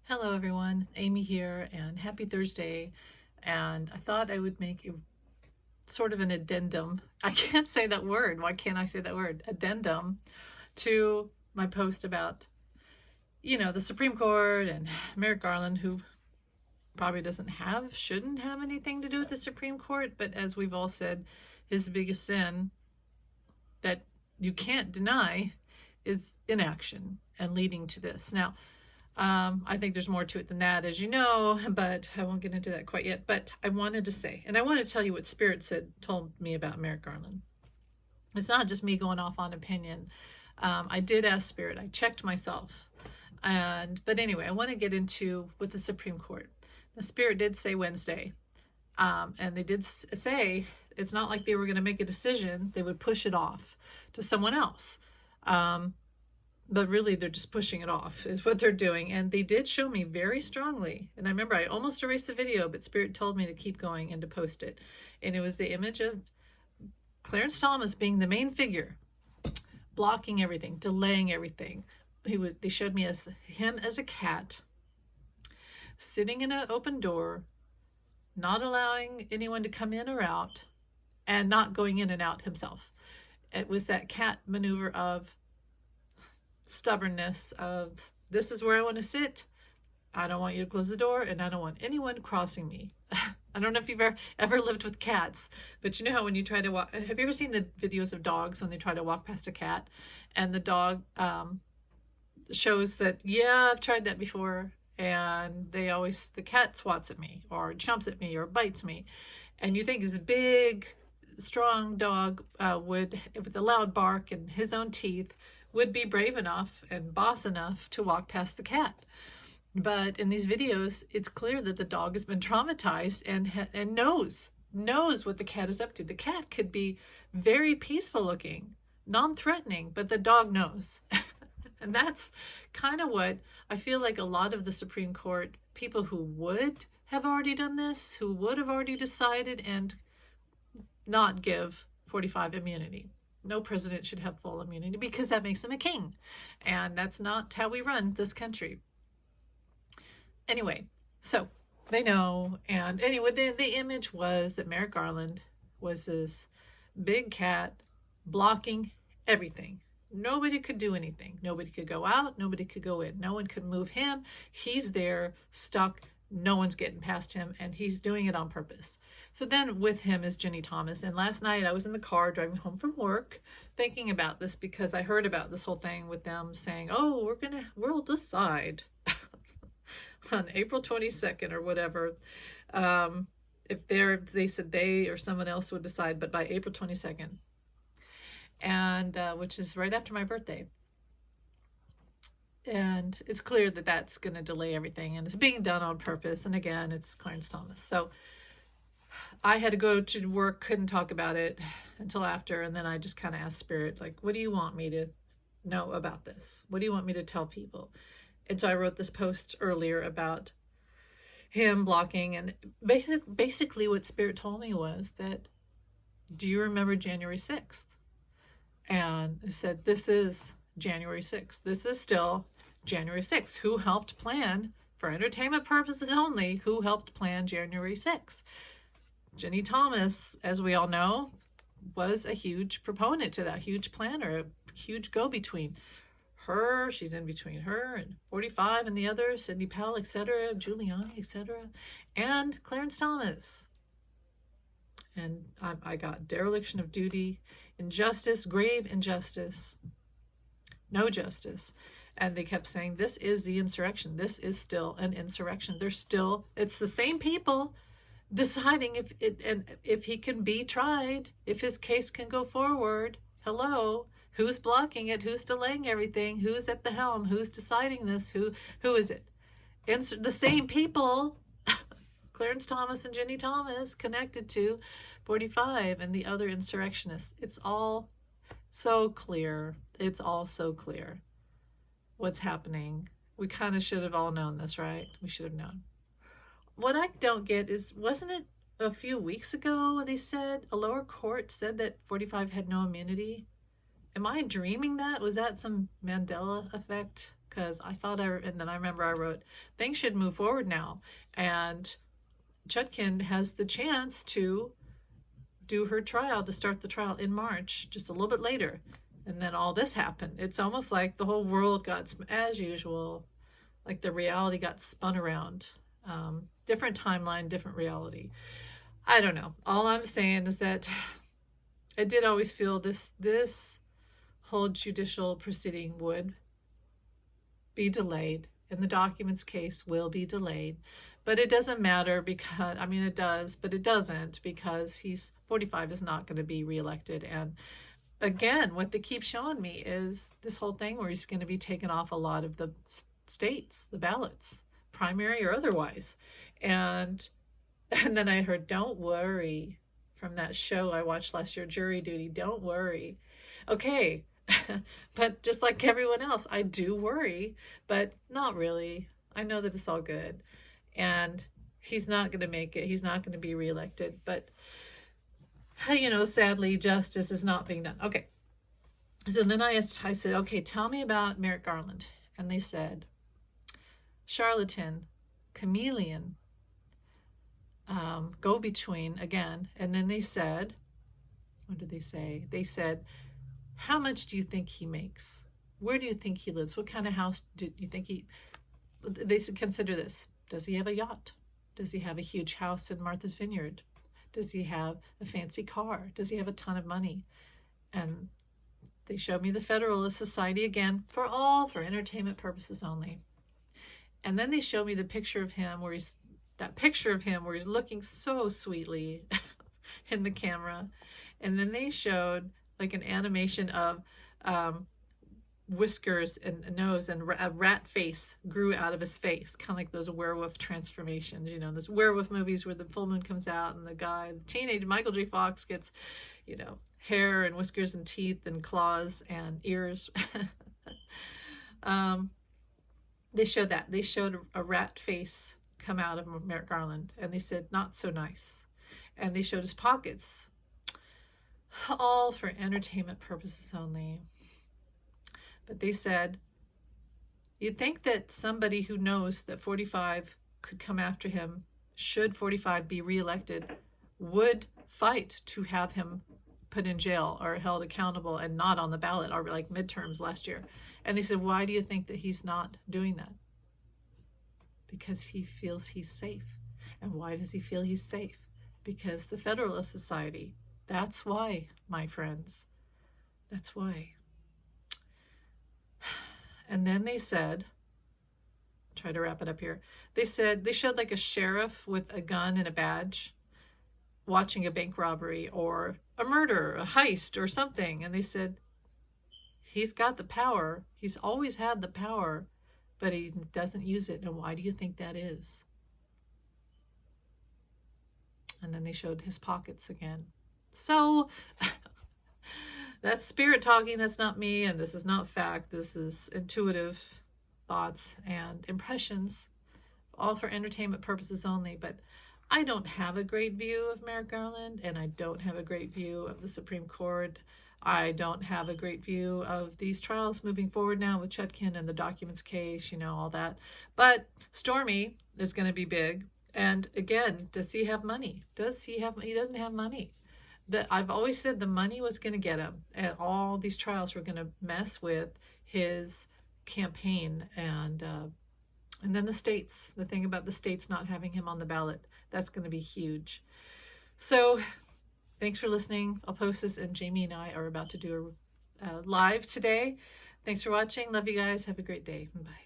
Hello everyone, Amy here, and happy Thursday. And I thought I would make a sort of an addendum. I can't say that word. Why can't I say that word? Addendum to my post about, the Supreme Court and Merrick Garland, who probably shouldn't have anything to do with the Supreme Court, but as we've all said, his biggest sin that you can't deny is inaction and leading to this. Now, I think there's more to it than that, as you know, but I won't get into that quite yet. But I wanted to say, and I want to tell you what Spirit told me about Merrick Garland. It's not just me going off on opinion. I did ask Spirit. I checked myself. But anyway, I want to get into with the Supreme Court. The Spirit did say Wednesday, and they did say it's not like they were going to make a decision. They would push it off to someone else. But really, they're just pushing it off is what they're doing. And they did show me very strongly. And I remember I almost erased the video, but Spirit told me to keep going and to post it. And it was the image of Clarence Thomas being the main figure, blocking everything, delaying everything. They showed me him as a cat, sitting in an open door, not allowing anyone to come in or out, and not going in and out himself. It was that cat maneuver of stubbornness of, this is where I want to sit. I don't want you to close the door, and I don't want anyone crossing me. I don't know if you've ever lived with cats, but you know how when you try to walk, have you ever seen the videos of dogs when they try to walk past a cat and the dog shows that, yeah, I've tried that before, and the cat swats at me or jumps at me or bites me. And you think this big, strong dog would, with a loud bark and his own teeth, would be brave enough and boss enough to walk past the cat. But in these videos, it's clear that the dog has been traumatized and knows what the cat is up to. The cat could be very peaceful looking, non-threatening, but the dog knows. And that's kind of what I feel like a lot of the Supreme Court people who would have already done this, who would have already decided and not give 45 immunity. No president should have full immunity because that makes him a king. And that's not how we run this country. Anyway, so they know. And anyway, the image was that Merrick Garland was this big cat blocking everything. Nobody could do anything. Nobody could go out. Nobody could go in. No one could move him. He's there, stuck. No one's getting past him, and he's doing it on purpose. So then with him is Ginny Thomas. And last night I was in the car driving home from work thinking about this because I heard about this whole thing with them saying, oh, we'll decide on April 22nd or whatever. If they said they or someone else would decide, but by April 22nd, and which is right after my birthday. And it's clear that that's going to delay everything, and it's being done on purpose. And again, it's Clarence Thomas. So I had to go to work, couldn't talk about it until after. And then I just kind of asked Spirit, like, what do you want me to know about this? What do you want me to tell people? And so I wrote this post earlier about him blocking. And basically what Spirit told me was that, do you remember January 6th? And I said, this is January 6th. This is still January 6th. Who helped plan, for entertainment purposes only, who helped plan January 6th? Ginny Thomas, as we all know, was a huge proponent to that, huge planner, a huge go-between. She's in between her and 45 and the others, Sidney Powell, etc., Giuliani, etc., and Clarence Thomas. And I got dereliction of duty, injustice, grave injustice, no justice. And they kept saying, this is the insurrection. This is still an insurrection. It's the same people deciding if he can be tried, if his case can go forward. Hello, who's blocking it? Who's delaying everything? Who's at the helm? Who's deciding this? Who is it? The same people, Clarence Thomas and Ginny Thomas, connected to 45 and the other insurrectionists. It's all so clear. It's all so clear what's happening. We kind of should have all known this, right? We should have known. What I don't get is, wasn't it a few weeks ago they said, a lower court said that 45 had no immunity? Am I dreaming that? Was that some Mandela effect because and then I remember I wrote, things should move forward now. And Chutkin has the chance to do her trial, to start the trial in March, just a little bit later. And then all this happened. It's almost like the whole world got, as usual, like the reality got spun around. Different timeline, different reality. I don't know. All I'm saying is that I did always feel this whole judicial proceeding would be delayed, and the documents case will be delayed. But it doesn't matter because, I mean, it does, but it doesn't, because 45 is not going to be reelected. And again, what they keep showing me is this whole thing where he's going to be taking off a lot of the states, the ballots, primary or otherwise. And then I heard, don't worry, from that show I watched last year, Jury Duty, don't worry. Okay, but just like everyone else, I do worry, but not really. I know that it's all good. And he's not going to make it. He's not going to be reelected. But, sadly, justice is not being done. Okay. So then I said, okay, tell me about Merrick Garland. And they said, charlatan, chameleon, go-between, again. And then they said, what did they say? They said, how much do you think he makes? Where do you think he lives? What kind of house do you think they said, consider this. Does he have a yacht? Does he have a huge house in Martha's Vineyard? Does he have a fancy car? Does he have a ton of money? And they showed me the Federalist Society again, for entertainment purposes only. And then they showed me the picture of him where he's looking so sweetly in the camera. And then they showed like an animation of whiskers and a nose, and a rat face grew out of his face, kind of like those werewolf transformations, those werewolf movies where the full moon comes out and the teenage Michael J. Fox gets, hair and whiskers and teeth and claws and ears. They showed that. They showed a rat face come out of Merrick Garland, and they said, not so nice. And they showed his pockets, all for entertainment purposes only. But they said, you'd think that somebody who knows that 45 could come after him, should 45 be reelected, would fight to have him put in jail or held accountable and not on the ballot, or like midterms last year. And they said, why do you think that he's not doing that? Because he feels he's safe. And why does he feel he's safe? Because the Federalist Society. That's why, my friends. That's why. And then they said, try to wrap it up here. They showed like a sheriff with a gun and a badge watching a bank robbery or a murder, a heist or something. And they said, he's got the power. He's always had the power, but he doesn't use it. And why do you think that is? And then they showed his pockets again. So that's spirit talking. That's not me. And this is not fact. This is intuitive thoughts and impressions, all for entertainment purposes only. But I don't have a great view of Merrick Garland, and I don't have a great view of the Supreme Court. I don't have a great view of these trials moving forward now with Chutkin and the documents case, all that. But Stormy is going to be big. And again, does he have money? He doesn't have money. I've always said the money was going to get him, and all these trials were going to mess with his campaign. And then the states, the thing about the states not having him on the ballot, that's going to be huge. So thanks for listening. I'll post this, and Jamie and I are about to do a live today. Thanks for watching. Love you guys. Have a great day. Bye.